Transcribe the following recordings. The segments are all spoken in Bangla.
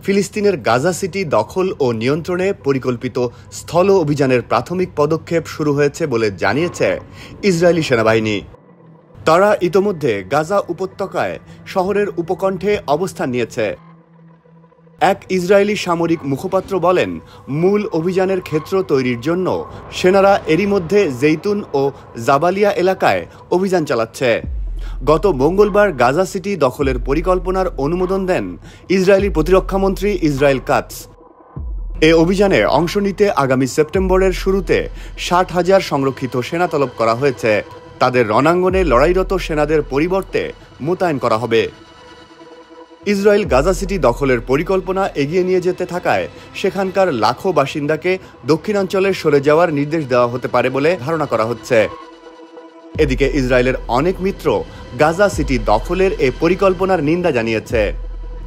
ফিলিস্তিনের গাজা সিটি দখল ও নিয়ন্ত্রণে পরিকল্পিত স্থল অভিযানের প্রাথমিক পদক্ষেপ শুরু হয়েছে বলে জানিয়েছে ইসরায়েলি সেনাবাহিনী। তারা ইতোমধ্যে গাজা উপত্যকায় শহরের উপকণ্ঠে অবস্থান নিয়েছে। এক ইসরায়েলি সামরিক মুখপাত্র বলেন, মূল অভিযানের ক্ষেত্র তৈরির জন্য সেনারা এরই মধ্যে জেইতুন ও জাবালিয়া এলাকায় অভিযান চালাচ্ছে। গত মঙ্গলবার গাজা সিটি দখলের পরিকল্পনার অনুমোদন দেন ইসরায়েলি প্রতিরক্ষামন্ত্রী ইসরায়েল কাটস। এ অভিযানে অংশ নিতে আগামী সেপ্টেম্বরের শুরুতে ৬০,০০০ সংরক্ষিত সেনা তলব করা হয়েছে। তাদের রণাঙ্গনে লড়াইরত সেনাদের পরিবর্তে মোতায়েন করা হবে। ইসরায়েল গাজা সিটি দখলের পরিকল্পনা এগিয়ে নিয়ে যেতে থাকায় সেখানকার লাখো বাসিন্দাকে দক্ষিণাঞ্চলে সরে যাওয়ার নির্দেশ দেওয়া হতে পারে বলে ধারণা করা হচ্ছে। এদিকে ইসরায়েলের অনেক মিত্র গাজা সিটি দখলের এ পরিকল্পনার নিন্দা জানিয়েছে।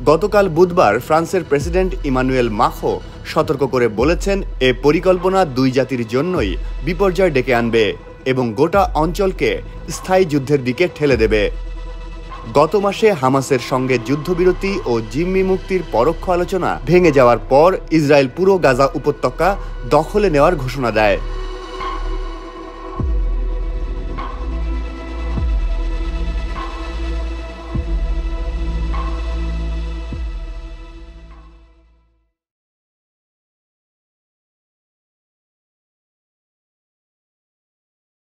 গতকাল বুধবার ফ্রান্সের প্রেসিডেন্ট ইমানুয়েল মাখো সতর্ক করে বলেছেন, এ পরিকল্পনা দুই জাতির জন্যই বিপর্যয় ডেকে আনবে এবং গোটা অঞ্চলকে স্থায়ী যুদ্ধের দিকে ঠেলে দেবে। গত মাসে হামাসের সঙ্গে যুদ্ধবিরতি ও জিম্মি মুক্তির পরোক্ষ আলোচনা ভেঙে যাওয়ার পর ইসরায়েল পুরো গাজা উপত্যকা দখলে নেওয়ার ঘোষণা দেয়।